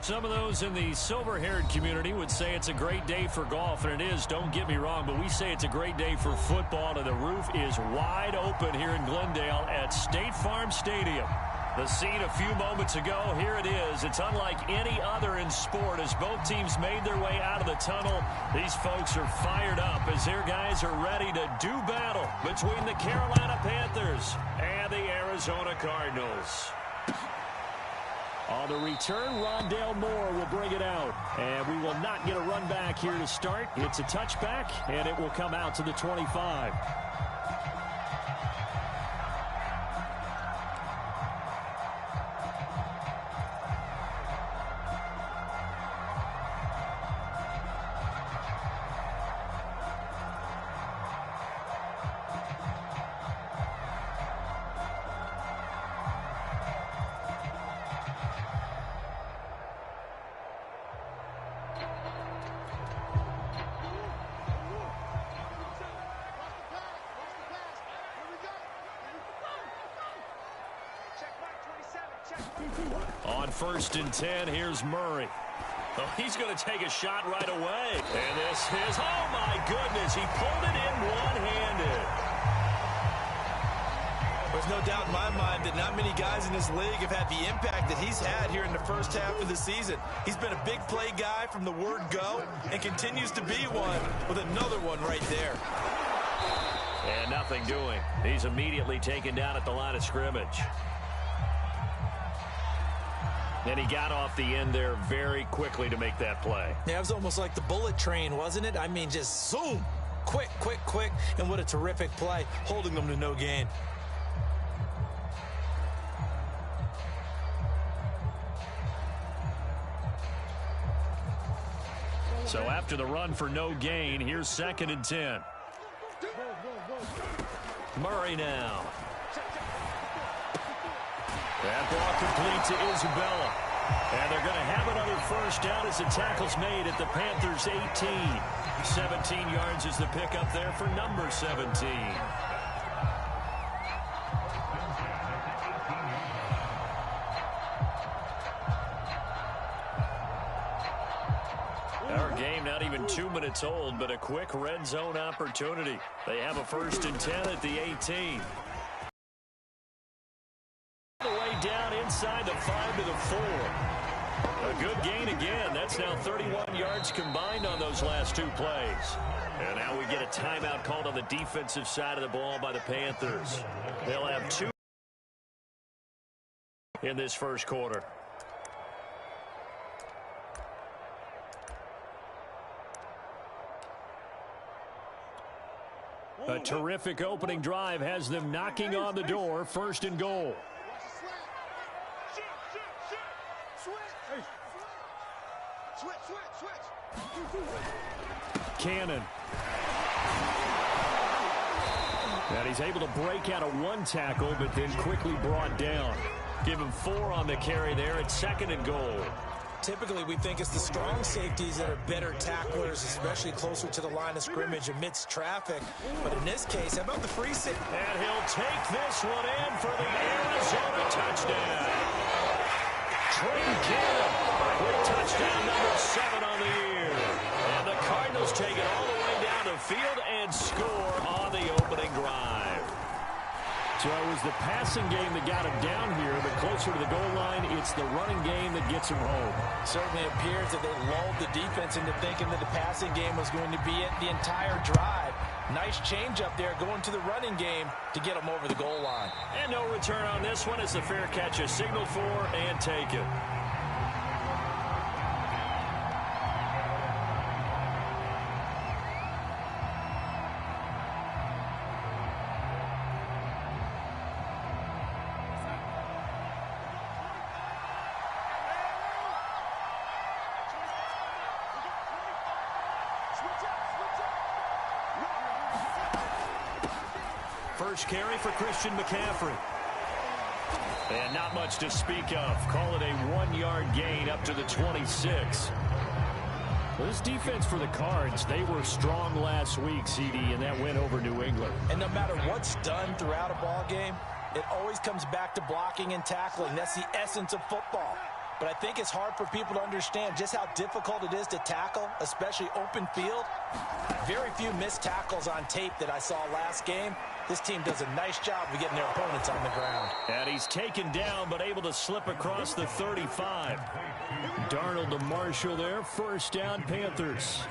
Some of those in the silver-haired community would say it's a great day for golf, and it is, don't get me wrong, but we say it's a great day for football, and the roof is wide open here in Glendale at State Farm Stadium. The scene a few moments ago, here it is. It's unlike any other in sport as both teams made their way out of the tunnel. These folks are fired up as their guys are ready to do battle between the Carolina Panthers and the Arizona Cardinals. On the return, Rondale Moore will bring it out. And we will not get a run back here to start. It's a touchback, and it will come out to the 25. On 1st and 10, here's Murray. Oh, he's going to take a shot right away. And this is, oh my goodness, he pulled it in one-handed. There's no doubt in my mind that not many guys in this league have had the impact that he's had here in the first half of the season. He's been a big play guy from the word go and continues to be one with another one right there. And nothing doing. He's immediately taken down at the line of scrimmage. And he got off the end there very quickly to make that play. Yeah, it was almost like the bullet train, wasn't it? I mean, just zoom. Quick, quick, quick. And what a terrific play, holding them to no gain. So after the run for no gain, here's 2nd and 10. Murray now. That ball complete to Isabella. And they're going to have another first down as the tackle's made at the Panthers' 18. 17 yards is the pickup there for number 17. Our game not even 2 minutes old, but a quick red zone opportunity. They have a 1st and 10 at the 18. The way down inside the 5 to the 4. A good gain again. That's now 31 yards combined on those last 2 plays. And now we get a timeout called on the defensive side of the ball by the Panthers. They'll have 2 in this first quarter. A terrific opening drive has them knocking on the door. 1st and goal. Cannon. And he's able to break out of 1 tackle, but then quickly brought down. Give him 4 on the carry there at 2nd and goal. Typically, we think it's the strong safeties that are better tacklers, especially closer to the line of scrimmage amidst traffic. But in this case, how about the free safety? And he'll take this one in for the Arizona touchdown. Trey Cannon with touchdown number 7 on the year. And the Cardinals take it all the way down the field and score on the opening drive. So it was the passing game that got him down here, but closer to the goal line, it's the running game that gets him home. Certainly appears that they lulled the defense into thinking that the passing game was going to be it the entire drive. Nice change up there going to the running game to get him over the goal line. And no return on this one as the fair catch is signaled for and taken. First carry for Christian McCaffrey. And not much to speak of. Call it a 1-yard gain up to the 26. Well, this defense for the Cards, they were strong last week, CD, and that went over New England. And no matter what's done throughout a ball game, it always comes back to blocking and tackling. That's the essence of football. but I think it's hard for people to understand just how difficult it is to tackle, especially open field. Very few missed tackles on tape that I saw last game. This team does a nice job of getting their opponents on the ground. And he's taken down, but able to slip across the 35. Darnold to Marshall there. First down, Panthers.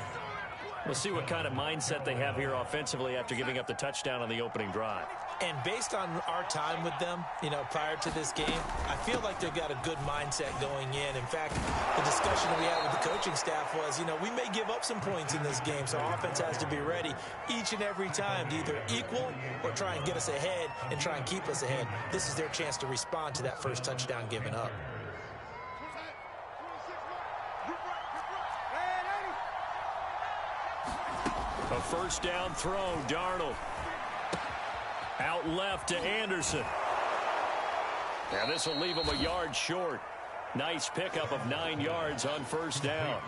We'll see what kind of mindset they have here offensively after giving up the touchdown on the opening drive. And based on our time with them, prior to this game, I feel like they've got a good mindset going in. In fact, the discussion that we had with the coaching staff was, we may give up some points in this game, so our offense has to be ready each and every time to either equal or try and get us ahead and try and keep us ahead. This is their chance to respond to that first touchdown given up. A first down throw, Darnold. Out left to Anderson. Now this will leave him a yard short. Nice pickup of 9 yards on first down.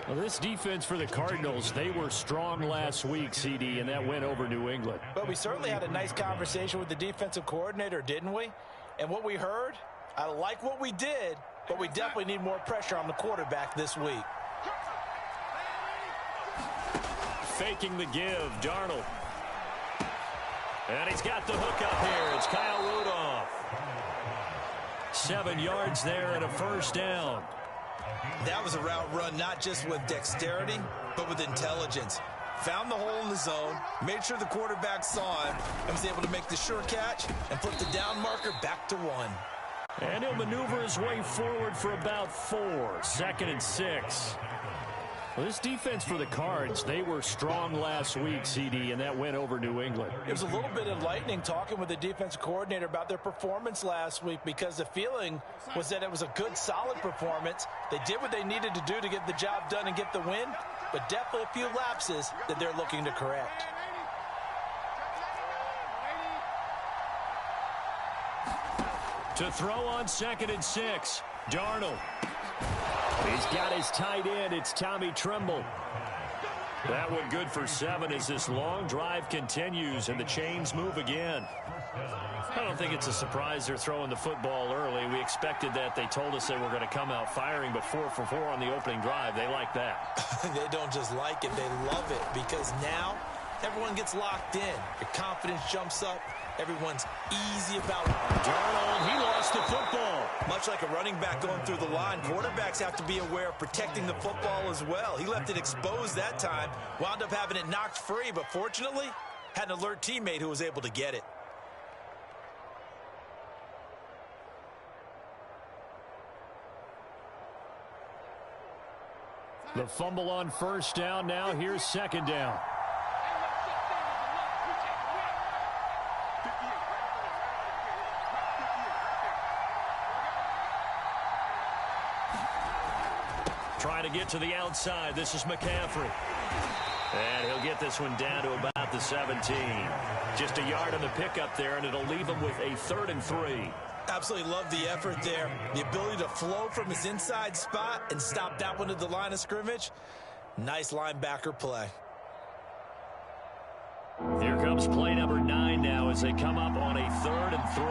Well, this defense for the Cardinals, they were strong last week, CD, and that went over New England. But we certainly had a nice conversation with the defensive coordinator, didn't we? And what we heard, I like what we did, but we definitely need more pressure on the quarterback this week. Faking the give, Darnold. And he's got the hook up here. It's Kyle Rudolph. 7 yards there and a first down. That was a route run not just with dexterity, but with intelligence. Found the hole in the zone, made sure the quarterback saw him, and was able to make the sure catch and flip the down marker back to 1. And he'll maneuver his way forward for about 4. 2nd and 6. Well, this defense for the Cards, they were strong last week, CD, and that went over New England. It was a little bit enlightening talking with the defensive coordinator about their performance last week because the feeling was that it was a good, solid performance. They did what they needed to do to get the job done and get the win, but definitely a few lapses that they're looking to correct. To throw on 2nd and 6, Darnold. He's got his tight end. It's Tommy Tremble. That one good for 7 as this long drive continues and the chains move again. I don't think it's a surprise they're throwing the football early. We expected that. They told us they were going to come out firing, but 4 for 4 on the opening drive. They like that. They don't just like it. They love it because now everyone gets locked in. Your confidence jumps up. Everyone's easy about it. Darnold, he lost the football. Much like a running back going through the line, quarterbacks have to be aware of protecting the football as well. He left it exposed that time, wound up having it knocked free, but fortunately, had an alert teammate who was able to get it. The fumble on first down now. Here's 2nd down. Trying to get to the outside. This is McCaffrey. And he'll get this one down to about the 17. Just a yard on the pickup there, and it'll leave him with a 3rd and 3. Absolutely love the effort there. The ability to flow from his inside spot and stop that one at the line of scrimmage. Nice linebacker play. Here comes play number 9 now as they come up on a 3rd and 3.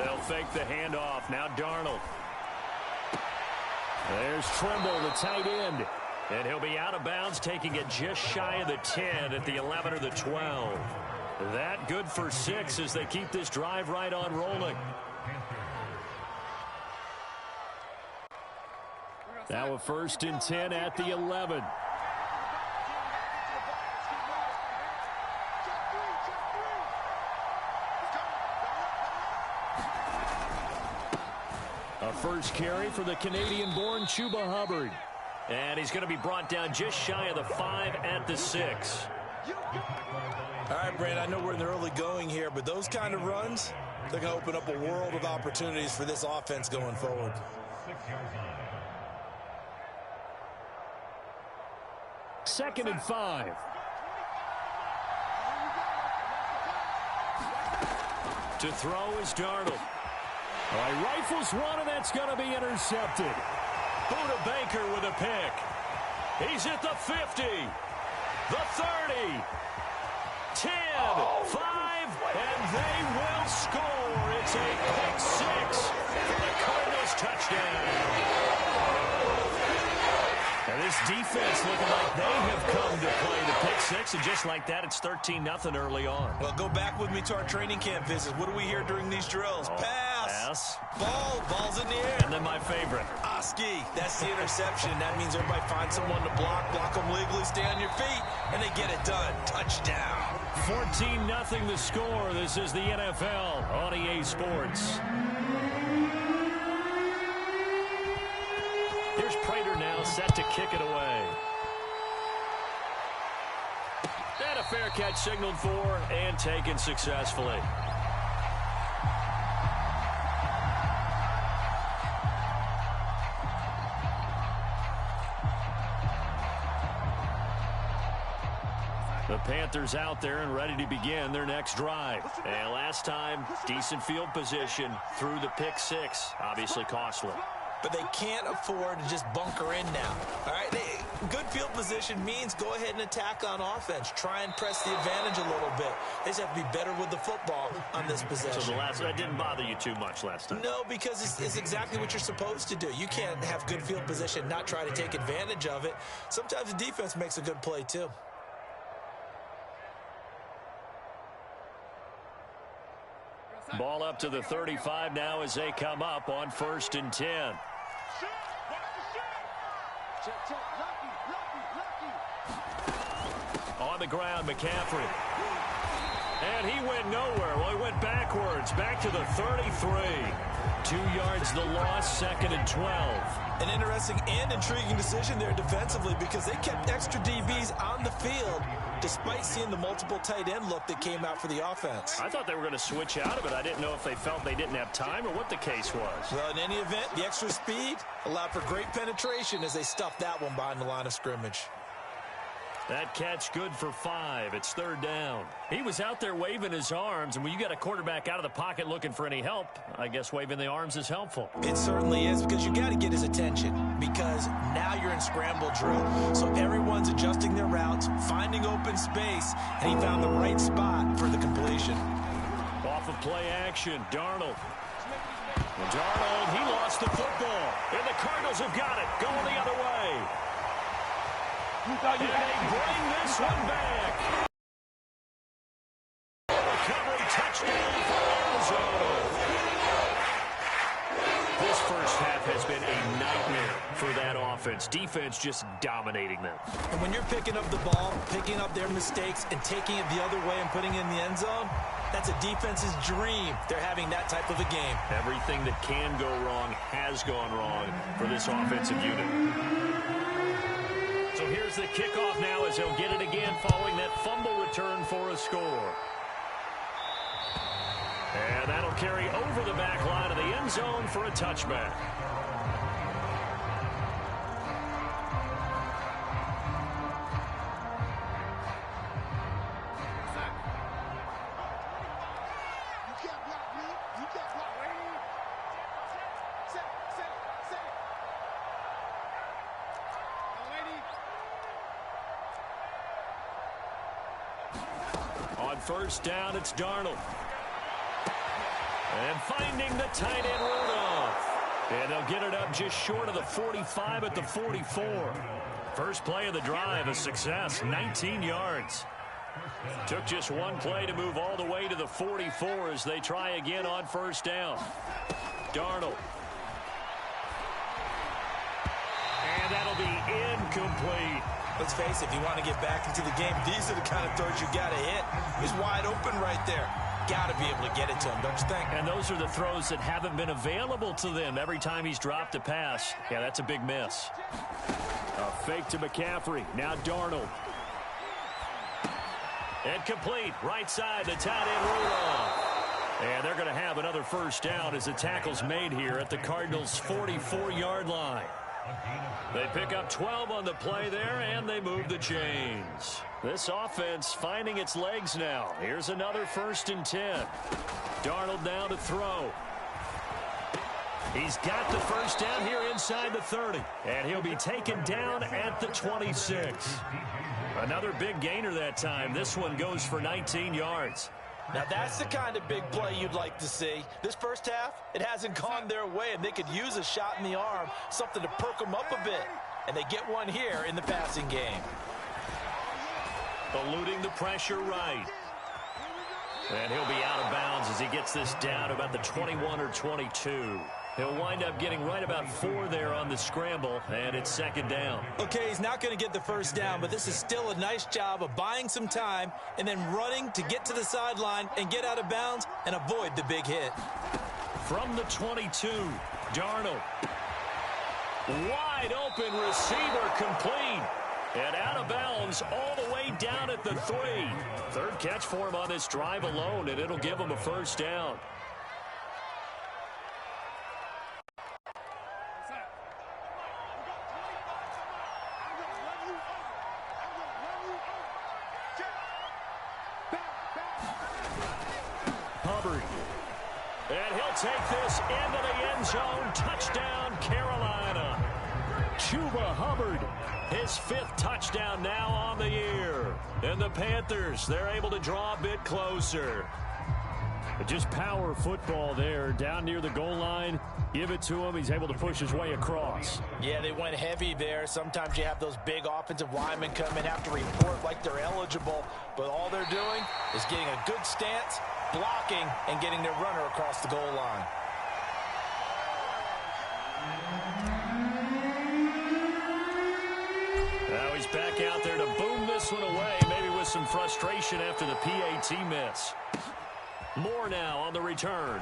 They'll fake the handoff. Now Darnold. There's Tremble, the tight end. And he'll be out of bounds, taking it just shy of the 10 at the 11 or the 12. That good for 6 as they keep this drive right on rolling. Now a 1st and 10 at the 11. A first carry for the Canadian-born Chuba Hubbard. And he's going to be brought down just shy of the 5 at the 6. All right, Brand, I know we're in the early going here, but those kind of runs, they're going to open up a world of opportunities for this offense going forward. Second and 5. To throw is Darnold. All right, rifles one, and that's going to be intercepted. Buda Baker with a pick. He's at the 50. the 30, 10, 5, and they will score. It's a pick six for the Cardinals touchdown. And this defense looking like they have come to play the pick six, and just like that, it's 13-0 early on. Well, go back with me to our training camp visits. What do we hear during these drills? Pass. Ball's in the air. And then my favorite. Ski. That's the interception. That means everybody finds someone to block them legally, stay on your feet, and they get it done. Touchdown. 14-0 the score. This is the NFL on EA Sports. Here's Prater now set to kick it away. And a fair catch signaled for and taken successfully. The Panthers out there and ready to begin their next drive. And last time, decent field position through the pick six. Obviously costly. But they can't afford to just bunker in now. All right, good field position means go ahead and attack on offense. Try and press the advantage a little bit. They just have to be better with the football on this possession. So that didn't bother you too much last time? No, because it's exactly what you're supposed to do. You can't have good field position, not try to take advantage of it. Sometimes the defense makes a good play too. Ball up to the 35 now as they come up on 1st and 10. On the ground, McCaffrey. And he went nowhere. Well, he went backwards, back to the 33. 2 yards the loss, 2nd and 12. An interesting and intriguing decision there defensively because they kept extra DBs on the field despite seeing the multiple tight end look that came out for the offense. I thought they were going to switch out of it. I didn't know if they felt they didn't have time or what the case was. Well, in any event, the extra speed allowed for great penetration as they stuffed that one behind the line of scrimmage. That catch good for 5. It's 3rd down. He was out there waving his arms, and when you got a quarterback out of the pocket looking for any help, I guess waving the arms is helpful. It certainly is because you got to get his attention because now you're in scramble drill. So everyone's adjusting their routes, finding open space, and he found the right spot for the completion. Off of play action, Darnold. He lost the football, and the Cardinals have got it, going the other way. And they bring this one back. Recovery touchdown for Arizona. This first half has been a nightmare for that offense. Defense just dominating them. And when you're picking up the ball, picking up their mistakes, and taking it the other way and putting it in the end zone, that's a defense's dream. They're having that type of a game. Everything that can go wrong has gone wrong for this offensive unit. So here's the kickoff now as he'll get it again following that fumble return for a score. And that'll carry over the back line of the end zone for a touchback. On 1st down, it's Darnold. And finding the tight end Rudolph. And they'll get it up just short of the 45 at the 44. First play of the drive, a success, 19 yards. Took just one play to move all the way to the 44 as they try again on 1st down. Darnold. And that'll be incomplete. Let's face it, if you want to get back into the game, these are the kind of throws you got to hit. He's wide open right there. Got to be able to get it to him, don't you think? And those are the throws that haven't been available to them every time he's dropped a pass. Yeah, that's a big miss. A fake to McCaffrey. Now Darnold. And complete. Right side, the tight end Rudolph. And they're going to have another 1st down as the tackle's made here at the Cardinals' 44-yard line. They pick up 12 on the play there, and they move the chains. This offense finding its legs now. Here's another 1st and 10. Darnold now to throw. He's got the 1st down here inside the 30. And he'll be taken down at the 26. Another big gainer that time. This one goes for 19 yards. Now that's the kind of big play you'd like to see. This first half, it hasn't gone their way, and they could use a shot in the arm, something to perk them up a bit. And they get one here in the passing game. Eluding the pressure right. And he'll be out of bounds as he gets this down about the 21 or 22. He'll wind up getting right about 4 there on the scramble, and it's second down. Okay, he's not going to get the first down, but this is still a nice job of buying some time and then running to get to the sideline and get out of bounds and avoid the big hit. From the 22, Darnold. Wide open receiver complete. And out of bounds all the way down at the 3. Third catch for him on this drive alone, and it'll give him a first down. Hubbard. And he'll take this into the end zone. Touchdown, Carolina. Chuba Hubbard, his 5th touchdown now on the year. And the Panthers, they're able to draw a bit closer. But just power football there down near the goal line. Give it to him. He's able to push his way across. Yeah, they went heavy there. Sometimes you have those big offensive linemen come in, have to report like they're eligible. But all they're doing is getting a good stance, blocking, and getting their runner across the goal line. Now he's back out there to boom this one away, maybe with some frustration after the PAT miss. Moore now on the return.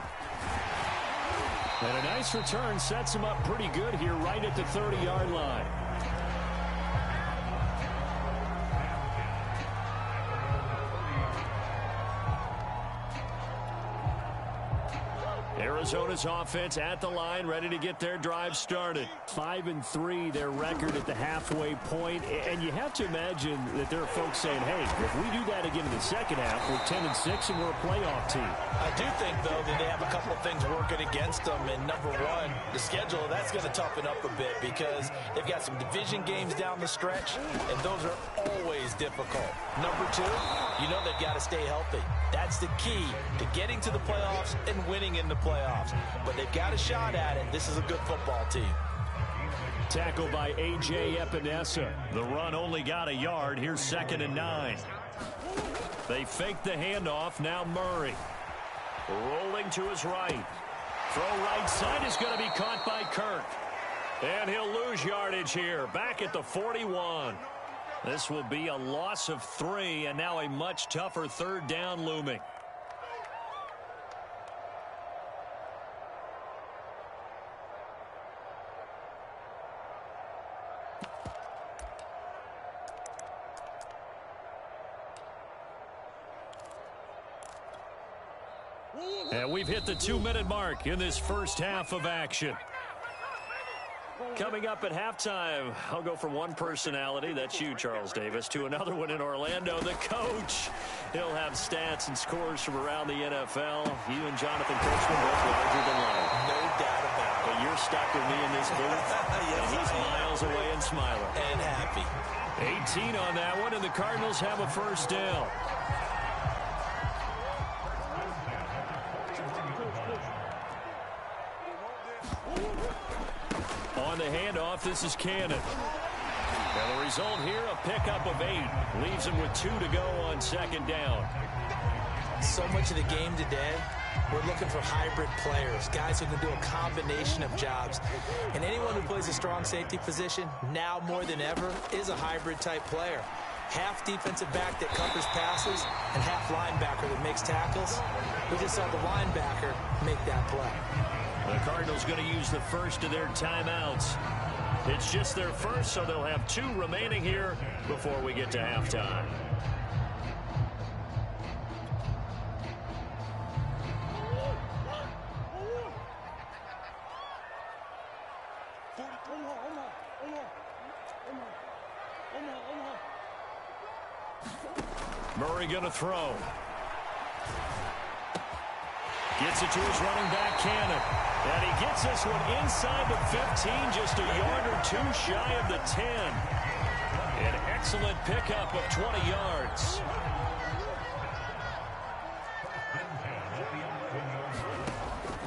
And a nice return sets him up pretty good here right at the 30-yard line. Arizona's offense at the line, ready to get their drive started. 5-3, their record at the halfway point. And you have to imagine that there are folks saying, hey, if we do that again in the second half, we're 10-6 and we're a playoff team. I do think, though, that they have a couple of things working against them. And number one, the schedule, that's going to toughen up a bit because they've got some division games down the stretch, and those are always difficult. Number two, you know they've got to stay healthy. That's the key to getting to the playoffs and winning in the playoffs. But they've got a shot at it. This is a good football team. Tackle by A.J. Epinesa. The run only got a yard. Here's 2nd and 9. They fake the handoff. Now Murray. Rolling to his right. Throw right side is going to be caught by Kirk. And he'll lose yardage here. Back at the 41. This will be a loss of 3, and now a much tougher 3rd down looming. And we've hit the 2-minute mark in this first half of action. Coming up at halftime, I'll go from one personality, that's you, Charles Davis, to another one in Orlando, the coach. He'll have stats and scores from around the NFL. You and Jonathan Coachman both larger than life. No doubt about it. But you're stuck with me in this booth, Yes, and he's miles away and smiling. And happy. 18 on that one, and the Cardinals have a first down. On the handoff, this is Cannon. And the result here, a pickup of 8. Leaves him with 2 to go on 2nd down. So much of the game today, we're looking for hybrid players, guys who can do a combination of jobs. And anyone who plays a strong safety position, now more than ever, is a hybrid-type player. Half defensive back that covers passes and half linebacker that makes tackles. We just saw the linebacker make that play. The Cardinals going to use the first of their timeouts. It's just their first, so they'll have 2 remaining here before we get to halftime. Murray going to throw. Gets it to his running back, Cannon. And he gets this one inside the 15, just a yard or 2 shy of the 10. An excellent pickup of 20 yards.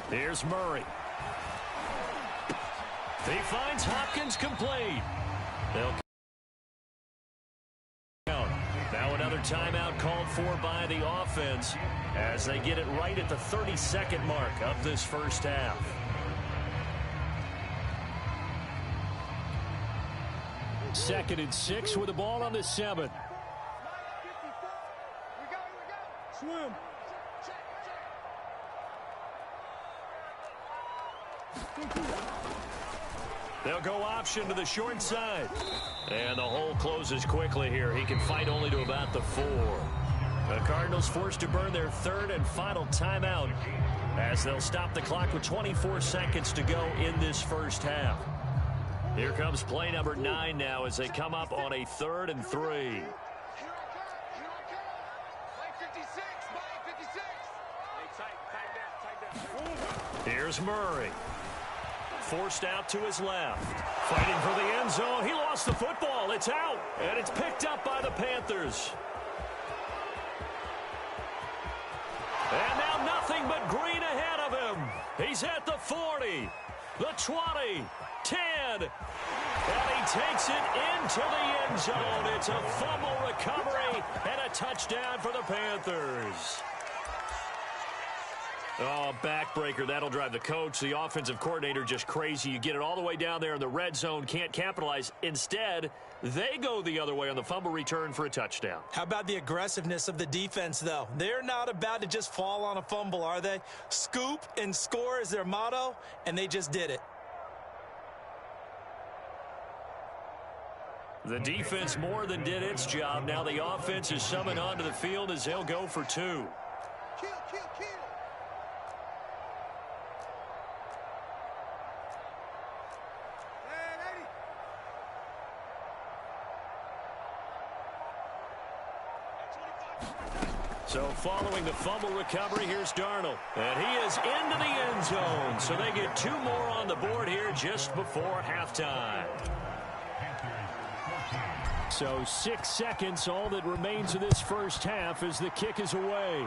Here's Murray. He finds Hopkins complete. They'll now another timeout called for by the offense as they get it right at the 30-second mark of this first half. Second and 6 with the ball on the 7. Swim. They'll go option to the short side. And the hole closes quickly here. He can fight only to about the 4. The Cardinals forced to burn their third and final timeout as they'll stop the clock with 24 seconds to go in this first half. Here comes play number 9 now as they come up on a 3rd and 3. Here's Murray. Forced out to his left. Fighting for the end zone. He lost the football. It's out. And it's picked up by the Panthers. And now nothing but green ahead of him. He's at the 40, the 20, 10. And he takes it into the end zone. It's a fumble recovery and a touchdown for the Panthers. Oh, backbreaker. That'll drive the coach, the offensive coordinator, just crazy. You get it all the way down there in the red zone, can't capitalize. Instead, they go the other way on the fumble return for a touchdown. How about the aggressiveness of the defense, though? They're not about to just fall on a fumble, are they? Scoop and score is their motto, and they just did it. The defense more than did its job. Now the offense is summoned onto the field as they'll go for 2. Kill. So following the fumble recovery, here's Darnold. And he is into the end zone. So they get 2 more on the board here just before halftime. So 6 seconds, all that remains of this first half as the kick is away.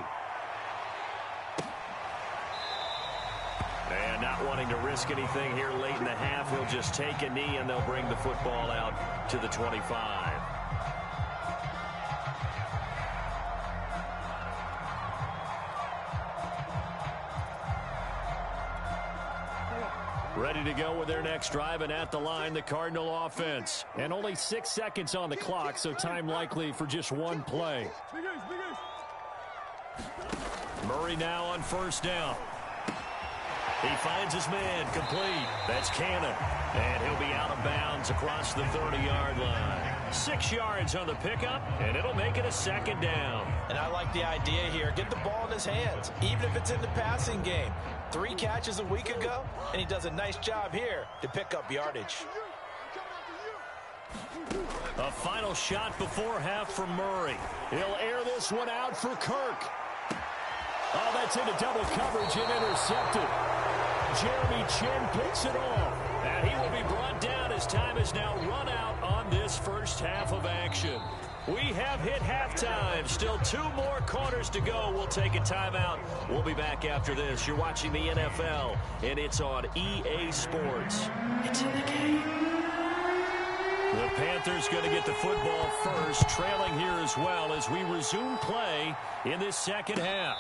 And not wanting to risk anything here late in the half, he'll just take a knee and they'll bring the football out to the 25. Ready to go with their next drive, and at the line, the Cardinal offense. And only 6 seconds on the clock, so time likely for just one play. Murray now on first down. He finds his man complete. That's Cannon. And he'll be out of bounds across the 30-yard line. 6 yards on the pickup, and it'll make it a second down. And I like the idea here. Get the ball in his hands, even if it's in the passing game. 3 catches a week ago, and he does a nice job here to pick up yardage. A final shot before half from Murray. He'll air this one out for Kirk. Oh, that's into double coverage and intercepted. Jeremy Chin picks it off. And he will be brought down as time is now run out on this first half of action. We have hit halftime. Still 2 more quarters to go. We'll take a timeout. We'll be back after this. You're watching the NFL, and it's on EA Sports. It's in the game. The Panthers going to get the football first, trailing here as well as we resume play in this second half.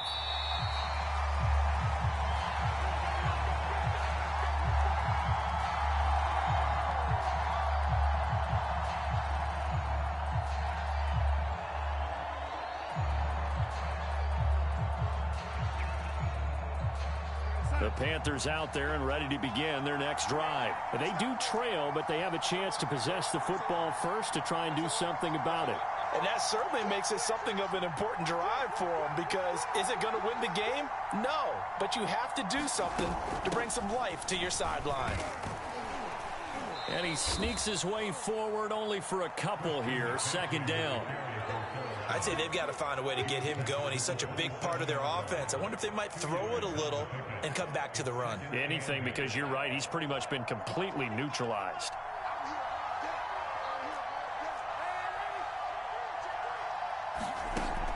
The Panthers out there and ready to begin their next drive. They do trail, but they have a chance to possess the football first to try and do something about it. And that certainly makes it something of an important drive for them, because is it going to win the game? No, but you have to do something to bring some life to your sideline. And he sneaks his way forward only for a couple here. Second down. I'd say they've got to find a way to get him going. He's such a big part of their offense. I wonder if they might throw it a little and come back to the run. Anything, because you're right. He's pretty much been completely neutralized.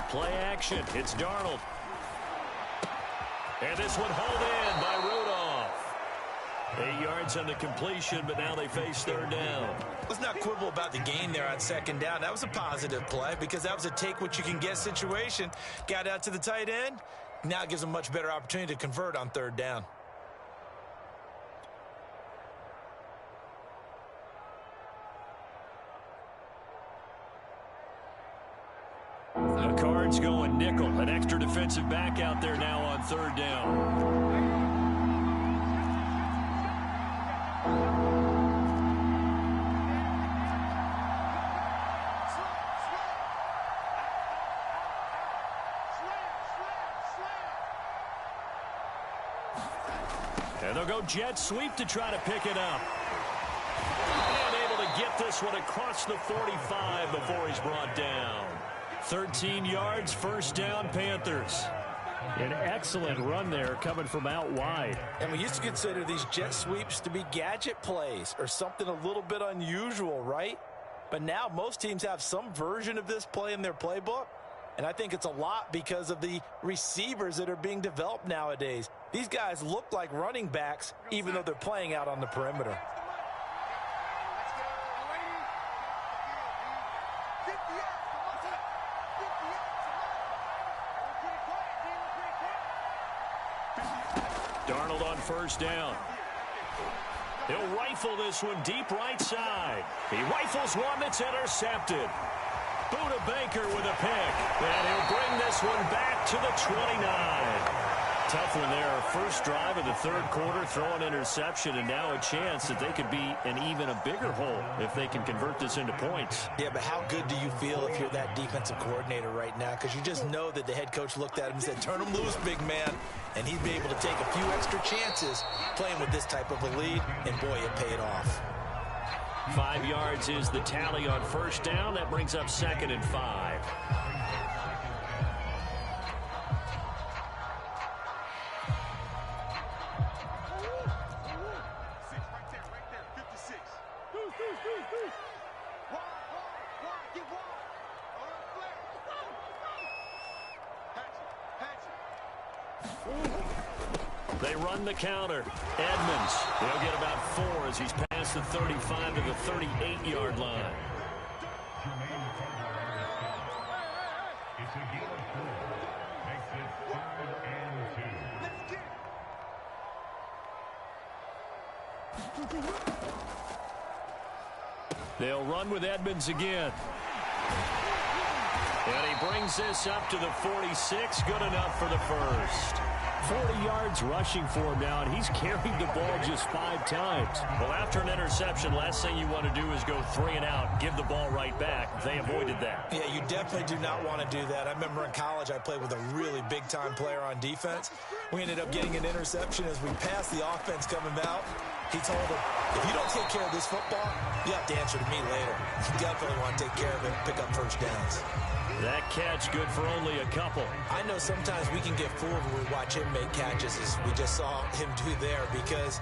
Play action. It's Darnold. And this one hauled in by Rudolph. 8 yards on the completion, but now they face third down. Let's not quibble about the gain there on second down. That was a positive play because that was a take-what-you-can-get situation. Got out to the tight end. Now it gives them a much better opportunity to convert on third down. The Cards going nickel. An extra defensive back out there now on third down. And they'll go jet sweep to try to pick it up. And able to get this one across the 45 before he's brought down. 13 yards, first down, Panthers. An excellent run there coming from out wide. And we used to consider these jet sweeps to be gadget plays or something a little bit unusual, right? But now most teams have some version of this play in their playbook. And I think it's a lot because of the receivers that are being developed nowadays. These guys look like running backs even though they're playing out on the perimeter. Darnold on first down. He'll rifle this one deep right side. He rifles one that's intercepted. Buda Baker with a pick. And he'll bring this one back to the 29. Tough one there. First drive of the third quarter, throw an interception, and now a chance that they could be in even a bigger hole if they can convert this into points. Yeah, but how good do you feel if you're that defensive coordinator right now? Because you just know that the head coach looked at him and said, turn him loose, big man. And he'd be able to take a few extra chances playing with this type of a lead, and boy, it paid off. 5 yards is the tally on first down. That brings up 2nd and 5. They run the counter. Edmonds, he'll get about 4 as he's past the 35 to the 38-yard line. They'll run with Edmonds again. And he brings this up to the 46. Good enough for the first. 40 yards rushing for him now, and he's carried the ball just 5 times. Well, after an interception, last thing you want to do is go 3 and out, give the ball right back. They avoided that. Yeah, you definitely do not want to do that. I remember in college I played with a really big-time player on defense. We ended up getting an interception as we passed the offense coming out. He told him, if you don't take care of this football, you have to answer to me later. You definitely want to take care of it and pick up first downs. That catch good for only a couple. I know sometimes we can get fooled when we watch him make catches as we just saw him do there because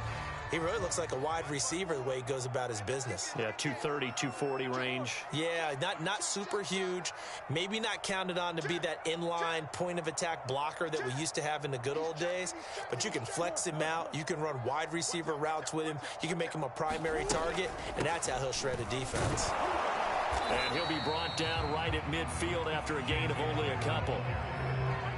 he really looks like a wide receiver the way he goes about his business. Yeah, 230, 240 range. Yeah, not super huge. Maybe not counted on to be that inline point-of-attack blocker that we used to have in the good old days. But you can flex him out. You can run wide receiver routes with him. You can make him a primary target, and that's how he'll shred a defense. And he'll be brought down right at midfield after a gain of only a couple.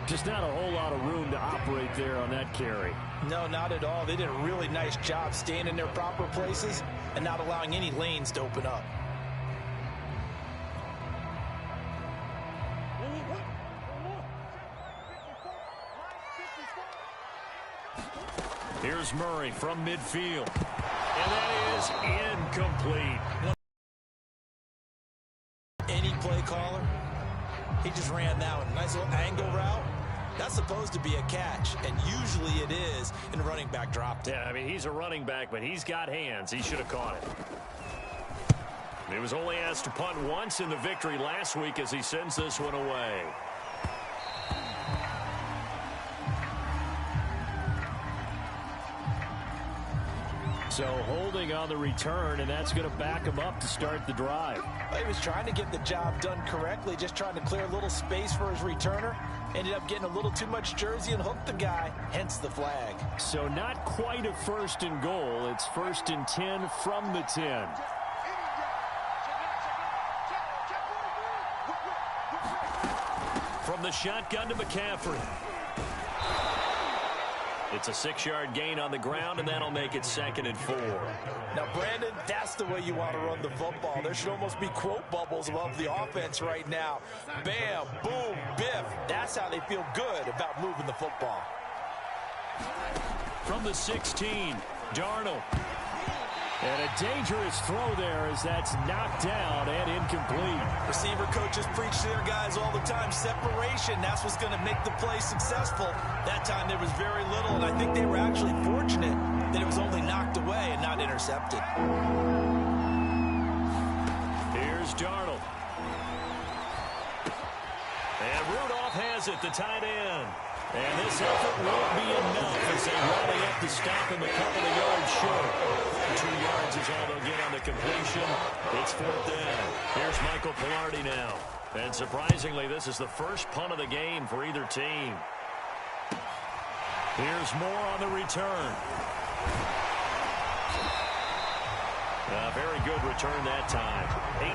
Just not a whole lot of room to operate there on that carry. No, not at all. They did a really nice job staying in their proper places and not allowing any lanes to open up. Here's Murray from midfield. And that is incomplete. Any play caller, he just ran that one. Nice little angle route. That's supposed to be a catch, and usually it is in a running back drop. Yeah, I mean, he's a running back, but he's got hands. He should have caught it. He was only asked to punt once in the victory last week as he sends this one away. So holding on the return, and that's going to back him up to start the drive. He was trying to get the job done correctly, just trying to clear a little space for his returner. Ended up getting a little too much jersey and hooked the guy, hence the flag. So not quite a 1st and goal. It's 1st and 10 from the 10. From the shotgun to McCaffrey. It's a 6-yard gain on the ground, and that'll make it 2nd and 4. Now, Brandon, that's the way you want to run the football. There should almost be quote bubbles above the offense right now. Bam, boom, biff. That's how they feel good about moving the football. From the 16, Darnold. And a dangerous throw there as that's knocked down and incomplete. Receiver coaches preach to their guys all the time. Separation, that's what's going to make the play successful. That time there was very little, and I think they were actually fortunate that it was only knocked away and not intercepted. Here's Darnold. And Rudolph has it, the tight end. And this effort won't be enough as they rally up to stop him a couple of yards short. 2 yards is all they'll get on the completion. It's 4th down. Here's Michael Pilardi now. And surprisingly, this is the first punt of the game for either team. Here's Moore on the return. A very good return that time.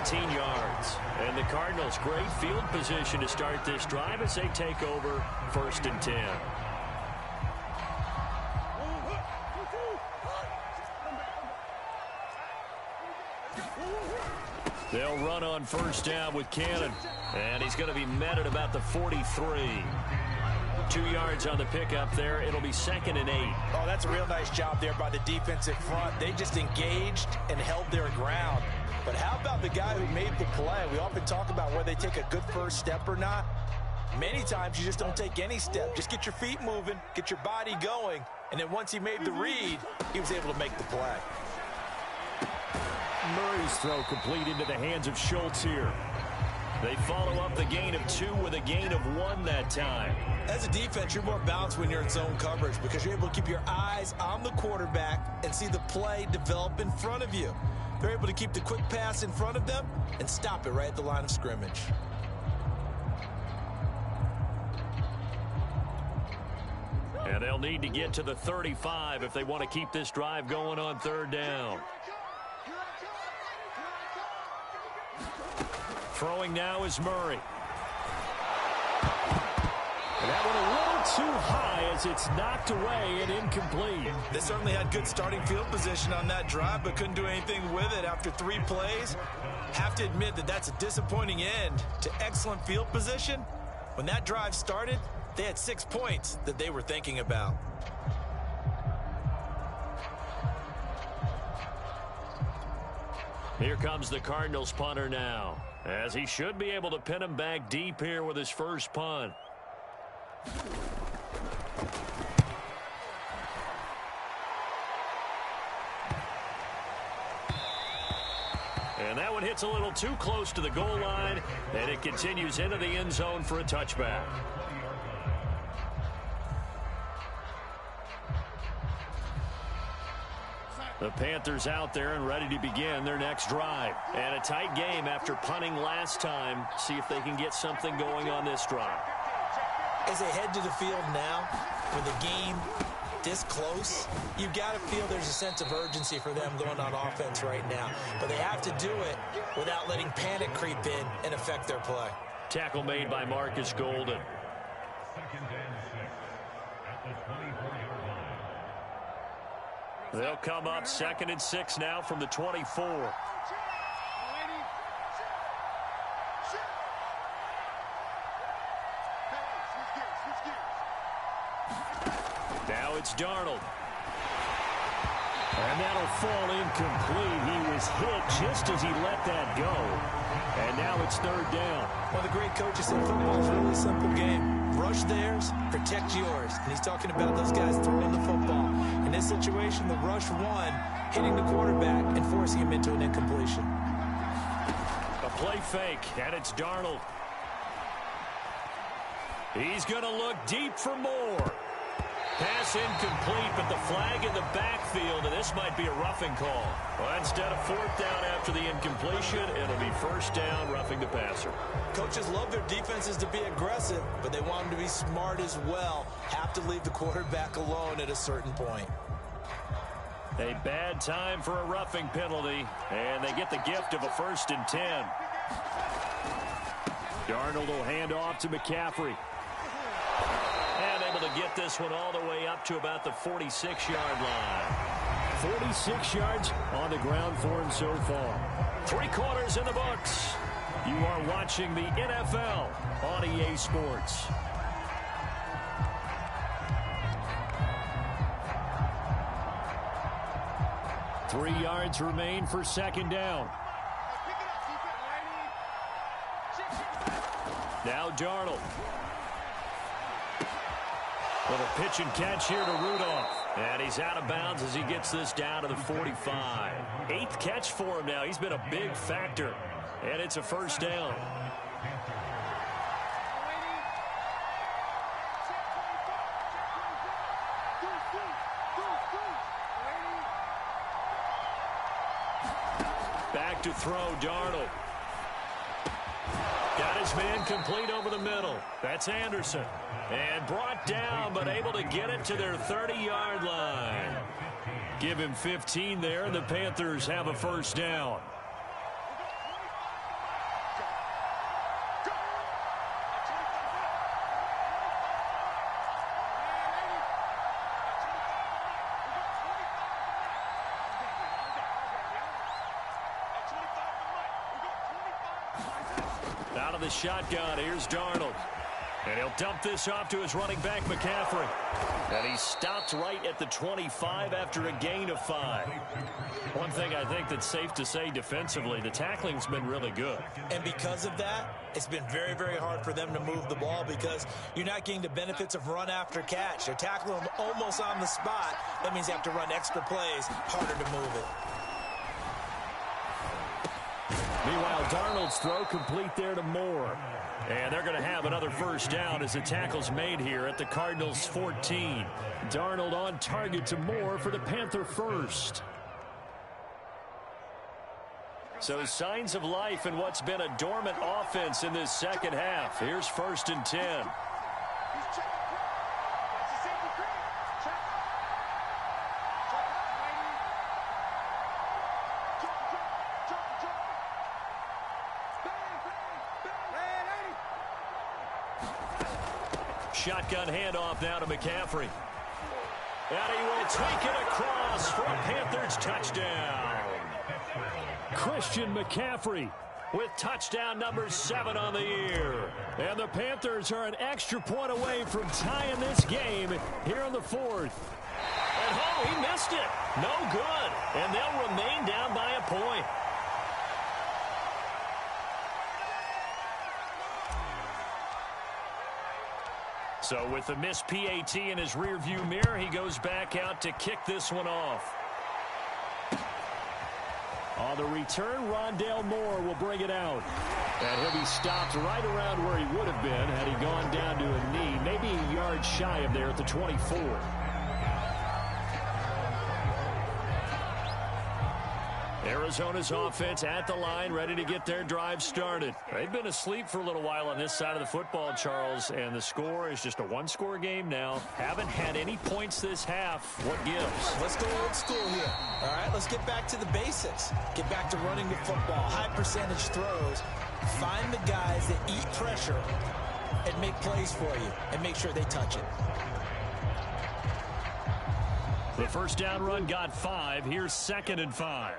18 yards. And the Cardinals, great field position to start this drive as they take over 1st and 10. They'll run on 1st down with Cannon. And he's going to be met at about the 43. 2 yards on the pickup there. It'll be 2nd and 8. Oh, that's a real nice job there by the defensive front. They just engaged and held their ground. But how about the guy who made the play? We often talk about whether they take a good first step or not. Many times you just don't take any step. Just get your feet moving, get your body going, and then once he made the read, he was able to make the play. Murray's throw complete into the hands of Schultz here. They follow up the gain of 2 with a gain of 1 that time. As a defense, you're more balanced when you're in zone coverage because you're able to keep your eyes on the quarterback and see the play develop in front of you. They're able to keep the quick pass in front of them and stop it right at the line of scrimmage. And they'll need to get to the 35 if they want to keep this drive going on 3rd down. Throwing now is Murray. And that one a little too high as it's knocked away and incomplete. They certainly had good starting field position on that drive, but couldn't do anything with it after 3 plays. Have to admit that that's a disappointing end to excellent field position. When that drive started, they had 6 points that they were thinking about. Here comes the Cardinals punter now, as he should be able to pin him back deep here with his first punt. And that one hits a little too close to the goal line, and it continues into the end zone for a touchback. The Panthers out there and ready to begin their next drive. And a tight game after punting last time. See if they can get something going on this drive. As they head to the field now, with the game this close, you've got to feel there's a sense of urgency for them going on offense right now. But they have to do it without letting panic creep in and affect their play. Tackle made by Marcus Golden. They'll come up 2nd and 6 now from the 24. Now it's Darnold. And that'll fall incomplete. He was hit just as he let that go. And now it's 3rd down. One of the great coaches said football is a really simple game. Rush theirs, protect yours. And he's talking about those guys throwing the football. In this situation, the rush one, hitting the quarterback and forcing him into an incompletion. A play fake, and it's Darnold. He's going to look deep for more. Pass incomplete, but the flag in the backfield, and this might be a roughing call. Well, instead of fourth down after the incompletion, it'll be first down, roughing the passer. Coaches love their defenses to be aggressive, but they want them to be smart as well. Have to leave the quarterback alone at a certain point. A bad time for a roughing penalty, and they get the gift of a 1st and 10. Darnold will hand off to McCaffrey. And able to get this one all the way up to about the 46-yard line. 46 yards on the ground for him so far. 3 quarters in the books. You are watching the NFL on EA Sports. Three yards remain for second down. Now Darnold. Little pitch and catch here to Rudolph. And he's out of bounds as he gets this down to the 45. 8th catch for him now. He's been a big factor. And it's a first down. Back to throw, Darnold. Got his man complete over the middle. That's Anderson. And brought down, but able to get it to their 30-yard line. Give him 15 there, and the Panthers have a first down. Out of the shotgun, here's Darnold. And he'll dump this off to his running back, McCaffrey. And he stopped right at the 25 after a gain of 5. One thing I think that's safe to say defensively, the tackling's been really good. And because of that, it's been very, very hard for them to move the ball because you're not getting the benefits of run after catch. They're tackling them almost on the spot. That means you have to run extra plays, harder to move it. Meanwhile, Darnold's throw complete there to Moore. And they're going to have another first down as the tackle's made here at the Cardinals' 14. Darnold on target to Moore for the Panther first. So signs of life in what's been a dormant offense in this second half. Here's 1st and 10. Shotgun handoff now to McCaffrey. And he will take it across for a Panthers touchdown. Christian McCaffrey with touchdown number 7 on the year. And the Panthers are an extra point away from tying this game here in the 4th. And oh, he missed it. No good. And they'll remain down by a point. So with the missed PAT in his rearview mirror, he goes back out to kick this one off. On the return, Rondale Moore will bring it out. And he'll be stopped right around where he would have been had he gone down to a knee, maybe a yard shy of there at the 24. Arizona's offense at the line, ready to get their drive started. They've been asleep for a little while on this side of the football, Charles, and the score is just a one-score game now. Haven't had any points this half. What gives? Let's go old school here. All right, let's get back to the basics. Get back to running the football, high percentage throws. Find the guys that eat pressure and make plays for you and make sure they touch it. The first down run got 5. Here's 2nd and 5.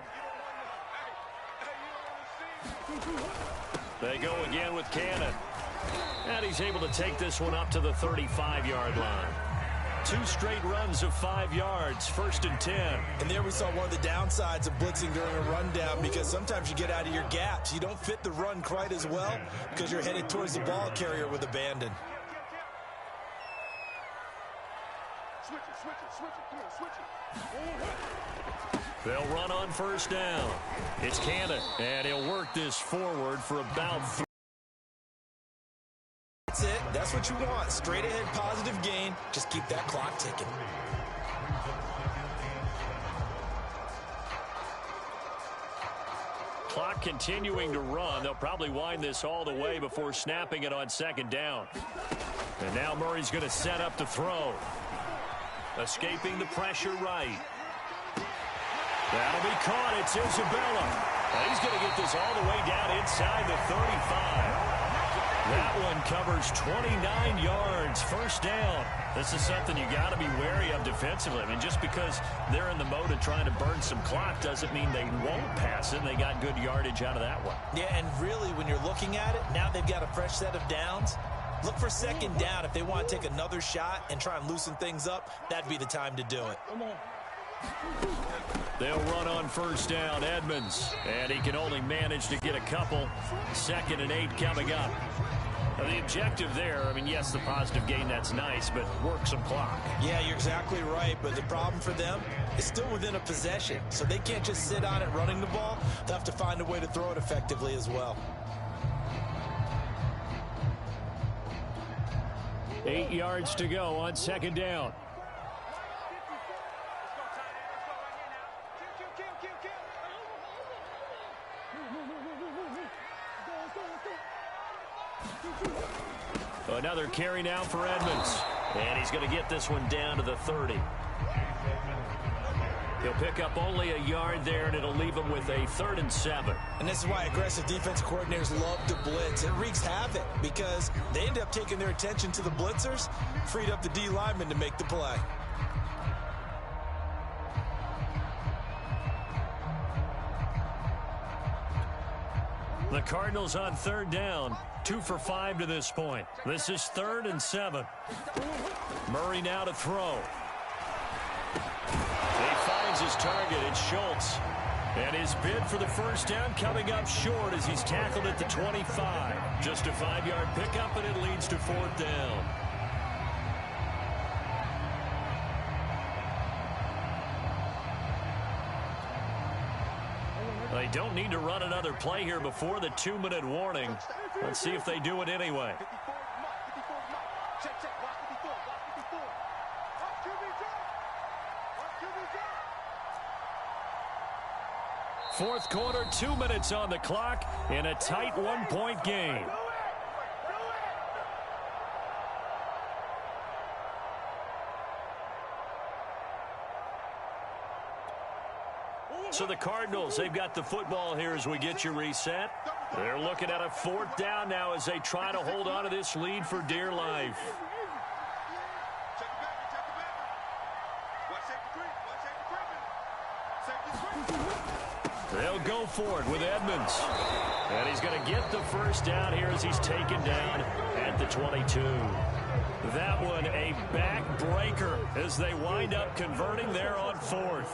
They go again with Cannon. And he's able to take this one up to the 35-yard line. 2 straight runs of 5 yards, 1st and 10. And there we saw one of the downsides of blitzing during a rundown because sometimes you get out of your gaps. You don't fit the run quite as well because you're headed towards the ball carrier with abandon. Switch it. Come on, switch it. They'll run on first down. It's Cannon, and he'll work this forward for about 3. That's it. That's what you want. Straight ahead positive gain. Just keep that clock ticking. Clock continuing to run. They'll probably wind this all the way before snapping it on second down. And now Murray's going to set up to throw. Escaping the pressure right. That'll be caught. It's Isabella. And he's going to get this all the way down inside the 35. That one covers 29 yards. First down. This is something you got to be wary of defensively. I mean, just because they're in the mode of trying to burn some clock doesn't mean they won't pass it. They got good yardage out of that one. Yeah, and really, when you're looking at it, now they've got a fresh set of downs. Look for second down. If they want to take another shot and try and loosen things up, that'd be the time to do it. They'll run on first down, Edmonds. And he can only manage to get a couple. 2nd and 8 coming up. Now, the objective there, I mean, yes, the positive gain, that's nice, but work some clock. Yeah, you're exactly right, but the problem for them is still within a possession, so they can't just sit on it running the ball. They'll have to find a way to throw it effectively as well. 8 yards to go on second down. Another carry now for Edmonds. And he's going to get this one down to the 30. He'll pick up only a yard there, and it'll leave him with a 3rd and 7. And this is why aggressive defense coordinators love to blitz. It wreaks havoc because they end up taking their attention to the blitzers, freed up the D lineman to make the play. The Cardinals on 3rd down. 2 for 5 to this point. This is 3rd and 7. Murray now to throw. He finds his target. It's Schultz. And his bid for the first down coming up short as he's tackled at the 25. Just a 5-yard pickup, and it leads to 4th down. They don't need to run another play here before the 2-minute warning. Let's see if they do it anyway. Fourth quarter, 2 minutes on the clock in a tight 1-point game. So the Cardinals, they've got the football here as we get you reset. They're looking at a 4th down now as they try to hold on to this lead for dear life. They'll go for it with Edmonds. And he's going to get the first down here as he's taken down at the 22. That one a backbreaker as they wind up converting there on 4th.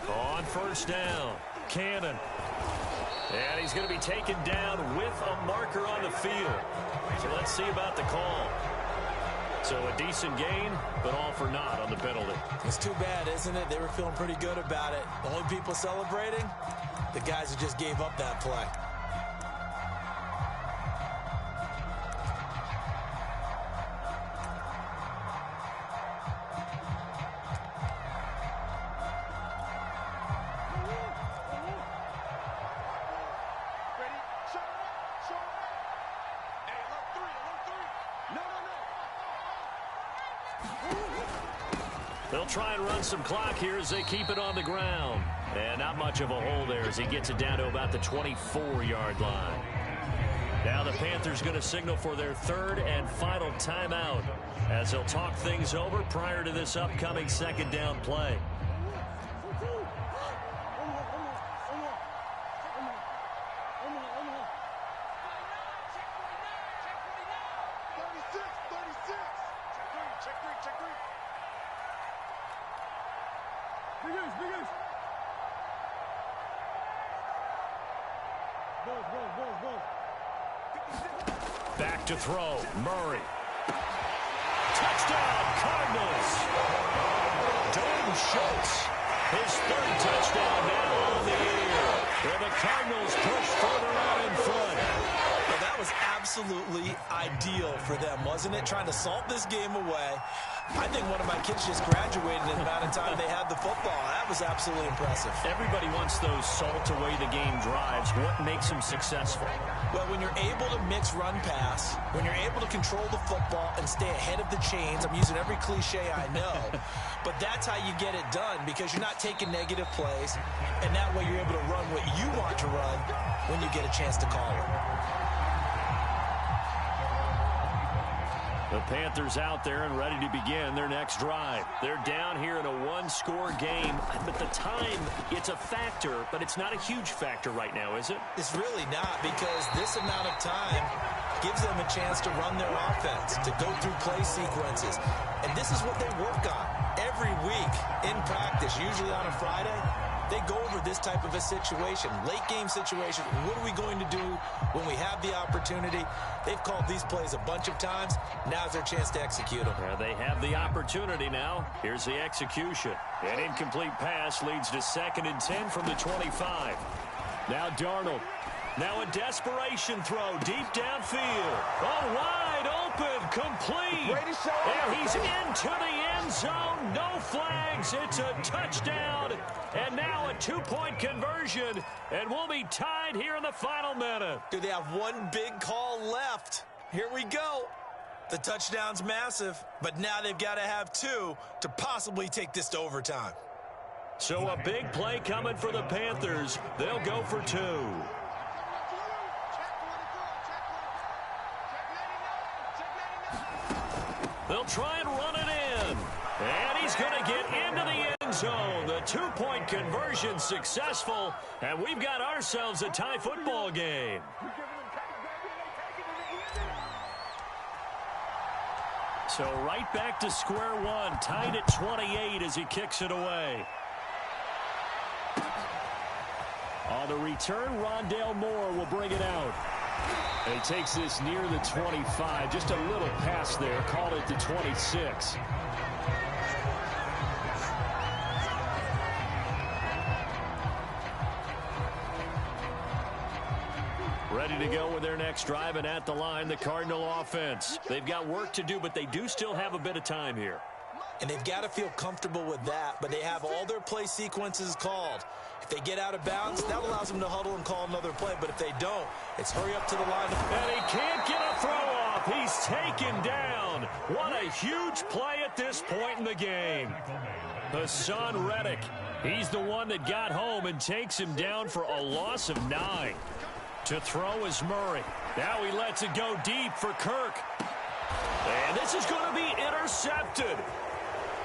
On first down, Cannon. And he's going to be taken down with a marker on the field. So let's see about the call. So a decent gain, but all for naught on the penalty. It's too bad, isn't it? They were feeling pretty good about it. The only people celebrating, the guys who just gave up that play. They'll try and run some clock here as they keep it on the ground. And not much of a hole there as he gets it down to about the 24-yard line. Now the Panthers going to signal for their 3rd and final timeout as they'll talk things over prior to this upcoming 2nd down play. Back to throw, Murray. Schultz. His third touchdown now on the air. Where the Cardinals push further out in front. Well, that was absolutely ideal for them, wasn't it? Trying to salt this game away. I think one of my kids just graduated in the amount of time they had the football. That was absolutely impressive. Everybody wants those salt-away-the-game drives. What makes them successful? Well, when you're able to mix run-pass, when you're able to control the football and stay ahead of the chains, I'm using every cliche I know, but that's how you get it done because you're not taking negative plays, and that way you're able to run what you want to run when you get a chance to call it. The Panthers out there and ready to begin their next drive. They're down here in a one-score game, but the time, it's a factor, but it's not a huge factor right now, is it? It's really not because this amount of time gives them a chance to run their offense, to go through play sequences. And this is what they work on every week in practice, usually on a Friday. They go over this type of a situation, late-game situation. What are we going to do when we have the opportunity? They've called these plays a bunch of times. Now's their chance to execute them. They have the opportunity now. Here's the execution. An incomplete pass leads to 2nd and 10 from the 25. Now Darnold. Now a desperation throw deep downfield. Oh, wide open, complete. And he's into the end zone. No flags. It's a touchdown. And now a 2-point conversion. And we'll be tied here in the final minute. Do they have one big call left? Here we go. The touchdown's massive, but now they've got to have 2 to possibly take this to overtime. So a big play coming for the Panthers. They'll go for 2. They'll try and run it in. And he's going to get into the end zone. The 2-point conversion successful. And we've got ourselves a tie football game. So right back to square one. Tied at 28 as he kicks it away. On the return, Rondale Moore will bring it out. And he takes this near the 25. Just a little pass there. Called it the 26. Ready to go with their next drive, and at the line, the Cardinal offense. They've got work to do, but they do still have a bit of time here. And they've got to feel comfortable with that, but they have all their play sequences called. If they get out of bounds, that allows them to huddle and call another play. But if they don't, it's hurry up to the line. And he can't get a throw off. He's taken down. What a huge play at this point in the game. Hassan Reddick, he's the one that got home and takes him down for a loss of 9. To throw is Murray. Now he lets it go deep for Kirk. And this is going to be intercepted.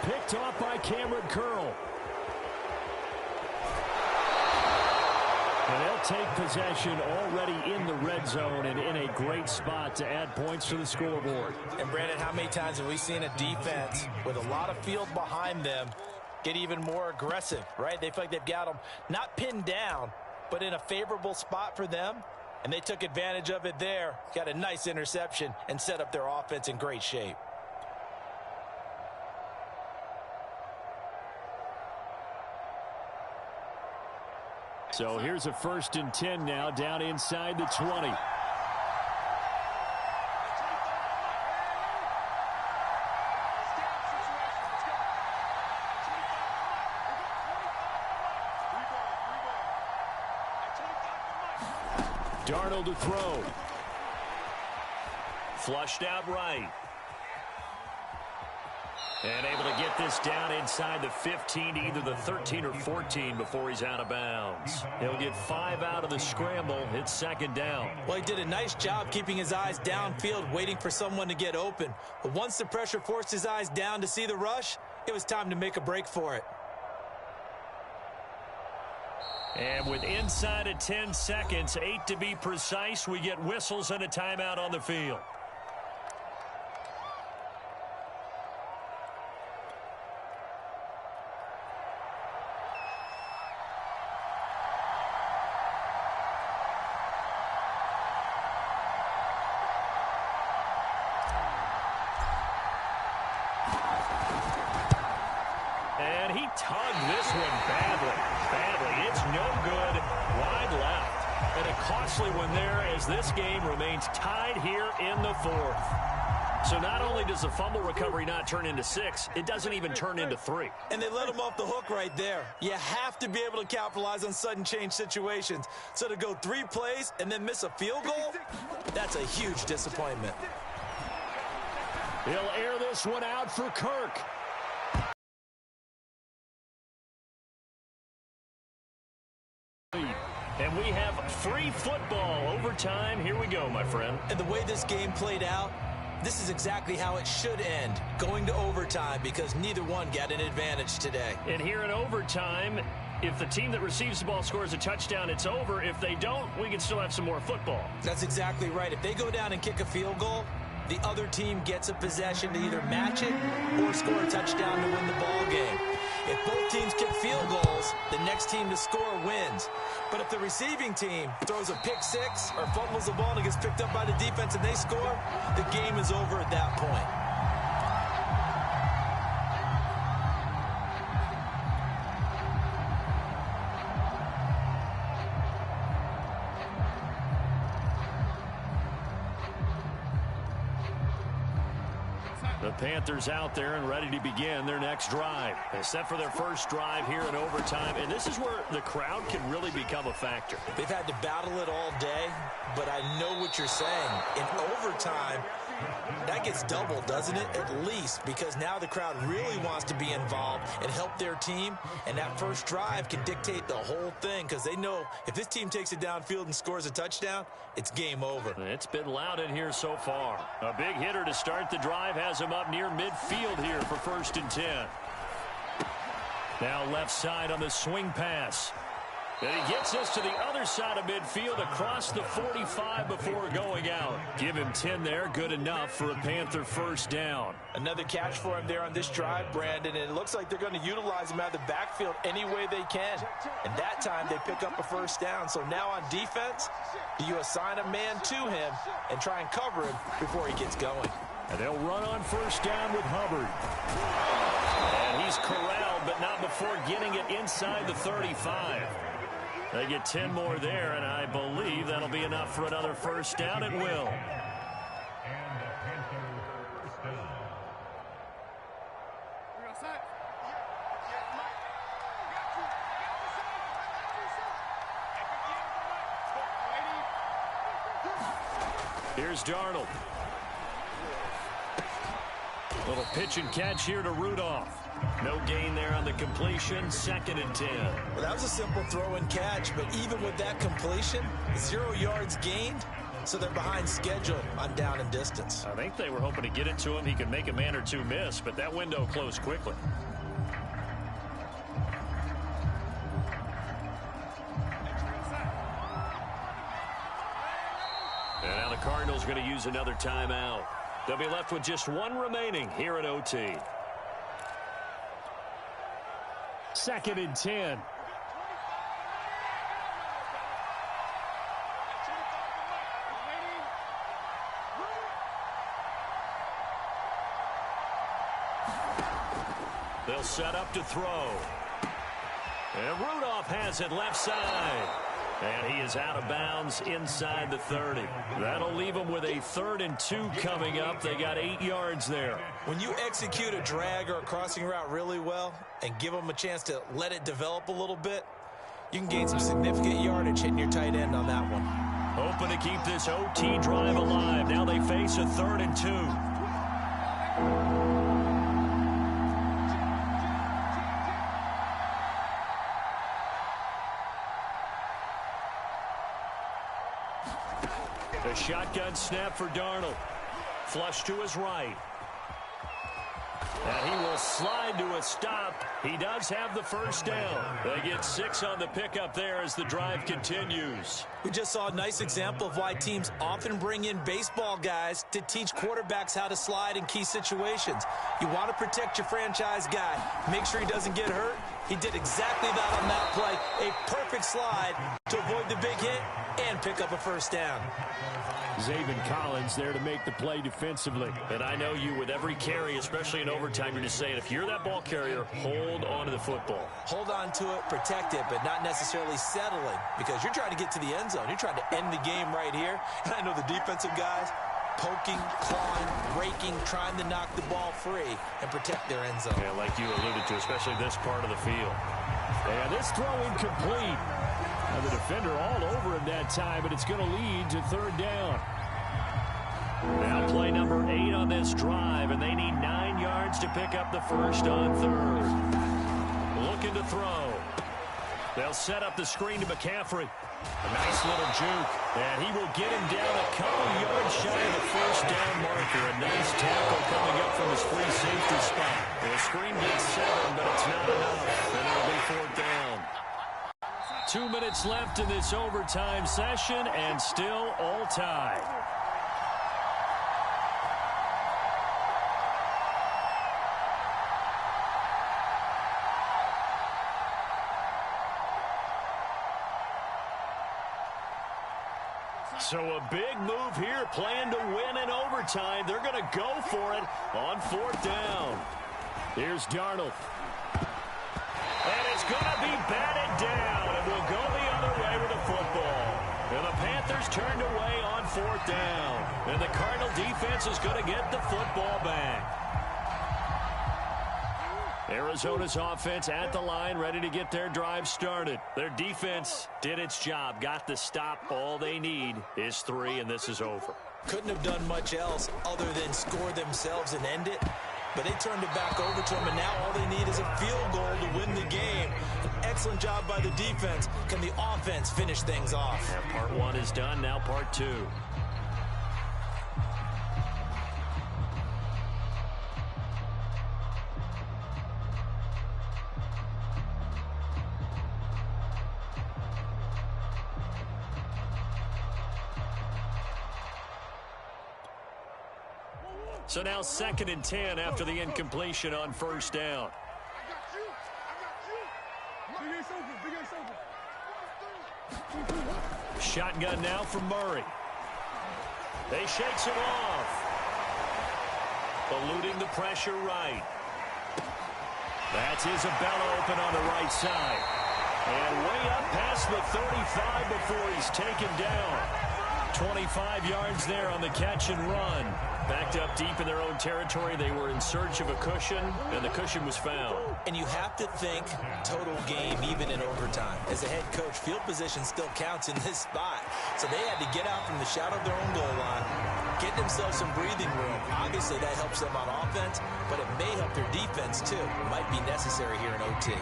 Picked off by Cameron Curl. And they'll take possession already in the red zone and in a great spot to add points to the scoreboard. And, Brandon, how many times have we seen a defense with a lot of field behind them get even more aggressive, right? They feel like they've got them not pinned down, but in a favorable spot for them, and they took advantage of it there. Got a nice interception and set up their offense in great shape. So here's a 1st and 10 now down inside the 20. Darnold to throw. Flushed out right. And able to get this down inside the 15, either the 13 or 14 before he's out of bounds. He'll get 5 out of the scramble. It's 2nd down. Well, he did a nice job keeping his eyes downfield, waiting for someone to get open. But once the pressure forced his eyes down to see the rush, it was time to make a break for it. And with inside of 10 seconds, 8 to be precise, we get whistles and a timeout on the field. And he tugged this one badly. It's no good. Wide left. And a costly one there as this game remains tied here in the fourth. So not only does the fumble recovery not turn into 6, it doesn't even turn into 3. And they let him off the hook right there. You have to be able to capitalize on sudden change situations. So to go 3 plays and then miss a field goal, that's a huge disappointment. He'll air this one out for Kirk. And we have free football overtime. Here we go, my friend. And the way this game played out, this is exactly how it should end, going to overtime, because neither one got an advantage today. And here in overtime, if the team that receives the ball scores a touchdown, it's over. If they don't, we can still have some more football. That's exactly right. If they go down and kick a field goal, the other team gets a possession to either match it or score a touchdown to win the ball game. If both teams kick field goals, the next team to score wins. But if the receiving team throws a pick 6 or fumbles the ball and it gets picked up by the defense and they score, the game is over at that point. The Panthers out there and ready to begin their next drive. They set for their first drive here in overtime, and this is where the crowd can really become a factor. They've had to battle it all day, but I know what you're saying. In overtime, that gets doubled, doesn't it? At least, because now the crowd really wants to be involved and help their team, and that first drive can dictate the whole thing, because they know if this team takes it downfield and scores a touchdown, it's game over. It's been loud in here so far. A big hitter to start the drive has him up near midfield here for 1st and 10. Now left side on the swing pass. And he gets us to the other side of midfield across the 45 before going out. Give him 10 there. Good enough for a Panther first down. Another catch for him there on this drive, Brandon, and it looks like they're going to utilize him out of the backfield any way they can. And that time they pick up a first down. So now on defense, do you assign a man to him and try and cover him before he gets going? And they'll run on first down with Hubbard. And he's corralled, but not before getting it inside the 35. They get 10 more there, and I believe that'll be enough for another first down. It will. Here's Darnold. Little pitch and catch here to Rudolph. No gain there on the completion. 2nd and 10. Well, that was a simple throw and catch, but even with that completion, 0 yards gained, so they're behind schedule on down and distance. I think they were hoping to get it to him. He could make a man or two miss, but that window closed quickly. And now the Cardinals are going to use another timeout. They'll be left with just 1 remaining here at OT. 2nd and 10. They'll set up to throw. And Rudolph has it left side. And he is out of bounds inside the 30. That'll leave them with a 3rd and 2 coming up. They got 8 yards there. When you execute a drag or a crossing route really well and give them a chance to let it develop a little bit, you can gain some significant yardage hitting your tight end on that one. Hoping to keep this OT drive alive. Now they face a 3rd and 2. A shotgun snap for Darnold. Flush to his right. And he will slide to a stop. He does have the first down. They get 6 on the pickup there as the drive continues. We just saw a nice example of why teams often bring in baseball guys to teach quarterbacks how to slide in key situations. You want to protect your franchise guy. Make sure he doesn't get hurt. He did exactly that on that play. A perfect slide to avoid the big hit and pick up a first down. Zaven Collins there to make the play defensively. And I know you, with every carry, especially in overtime, you're just saying, if you're that ball carrier, hold on to the football. Hold on to it, protect it, but not necessarily settling, because you're trying to get to the end zone. You're trying to end the game right here. And I know the defensive guys poking, clawing, raking, trying to knock the ball free and protect their end zone. Yeah, like you alluded to, especially this part of the field. Yeah, this throw incomplete. Now the defender all over him that time, but it's going to lead to third down. Now play number 8 on this drive, and they need 9 yards to pick up the first on third. Looking to throw. They'll set up the screen to McCaffrey. A nice little juke, and he will get him down a couple yards shy of the first down marker. A nice tackle coming up from his free safety spot. The screen gets 7, but it's not enough, and it'll be fourth down. 2 minutes left in this overtime session, and still all tied. So a big move here, playing to win in overtime. They're going to go for it on fourth down. Here's Darnold. And it's going to be batted down, and we'll go the other way with the football. And the Panthers turned away on fourth down. And the Cardinal defense is going to get the football back. Arizona's offense at the line, ready to get their drive started. Their defense did its job, got the stop. All they need is 3, and this is over. Couldn't have done much else other than score themselves and end it. But they turned it back over to them, and now all they need is a field goal to win the game. An excellent job by the defense. Can the offense finish things off? Yeah, part 1 is done, now part 2. So now 2nd and 10 after the incompletion on first down. Shotgun now from Murray. They shakes it off. Eluding the pressure right. That's Isabella open on the right side. And way up past the 35 before he's taken down. 25 yards there on the catch and run. Backed up deep in their own territory. They were in search of a cushion, and the cushion was found. And you have to think total game, even in overtime. As a head coach, field position still counts in this spot. So they had to get out from the shadow of their own goal line, get themselves some breathing room. Obviously, that helps them on offense, but it may help their defense, too. It might be necessary here in OT.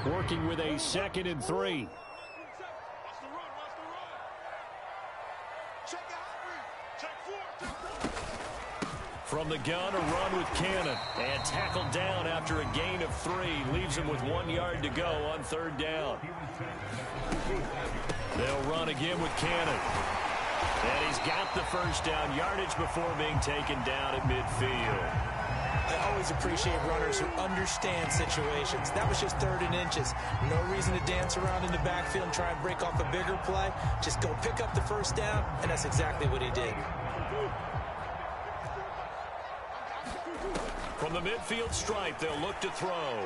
Working with a 2nd and 3. From the gun, a run with Cannon. And tackled down after a gain of 3. Leaves him with 1 yard to go on third down. They'll run again with Cannon. And he's got the first down yardage before being taken down at midfield. I always appreciate runners who understand situations. That was just 3rd and inches. No reason to dance around in the backfield and try and break off a bigger play. Just go pick up the first down, and that's exactly what he did. From the midfield stripe, they'll look to throw.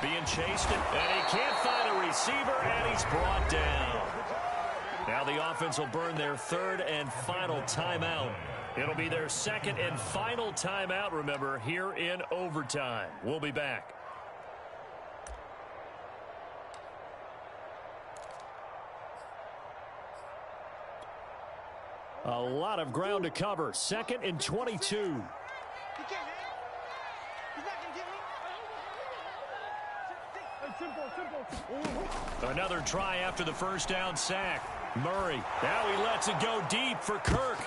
Being chased, and he can't find a receiver, and he's brought down. Now the offense will burn their 3rd and final timeout. It'll be their 2nd and final timeout, remember, here in overtime. We'll be back. A lot of ground to cover. 2nd and 22. Another try after the first down sack. Murray, now he lets it go deep for Kirk.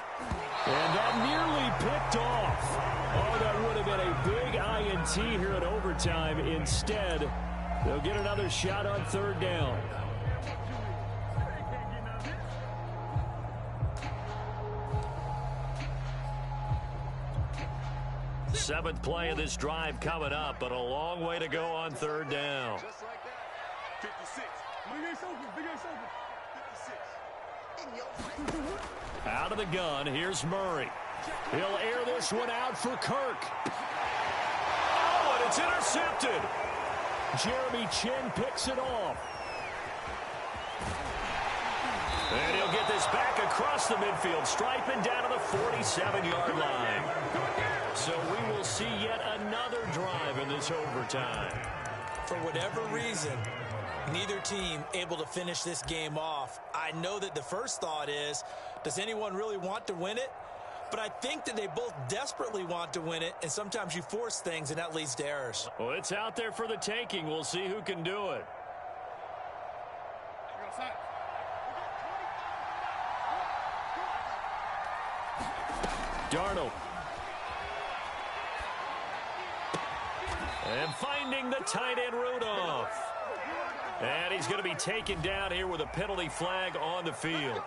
And that nearly picked off. Oh, that would have been a big INT here in overtime. Instead, they'll get another shot on third down. Seventh play of this drive coming up, but a long way to go on third down. Just like that. 56. Big Ace open. Big Ace open. 56. In your face. Out of the gun, here's Murray. He'll air this one out for Kirk. Oh, and it's intercepted. Jeremy Chin picks it off. And he'll get this back across the midfield stripe and down to the 47-yard line. So we will see yet another drive in this overtime. For whatever reason, neither team able to finish this game off. I know that the first thought is, does anyone really want to win it? But I think that they both desperately want to win it, and sometimes you force things, and that leads to errors. Well, it's out there for the taking. We'll see who can do it. Darnold. And finding the tight end Rudolph. And he's going to be taken down here with a penalty flag on the field.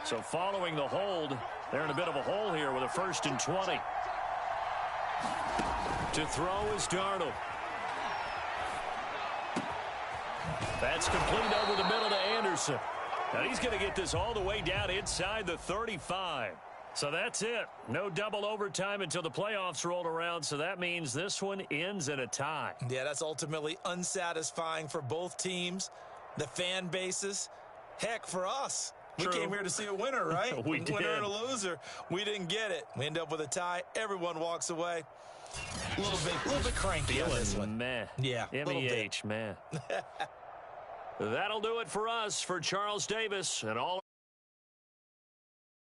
So following the hold, they're in a bit of a hole here with a 1st and 20. To throw is Darnold. That's complete over the middle to Anderson. And he's going to get this all the way down inside the 35. So that's it. No double overtime until the playoffs roll around, so that means this one ends in a tie. Yeah, that's ultimately unsatisfying for both teams, the fan bases. Heck, for us. True. We came here to see a winner, right? We did. Winner and a loser. We didn't get it. We end up with a tie. Everyone walks away. A little bit cranky on this one. Meh. Yeah, M-E-H, man. That'll do it for us. For Charles Davis and all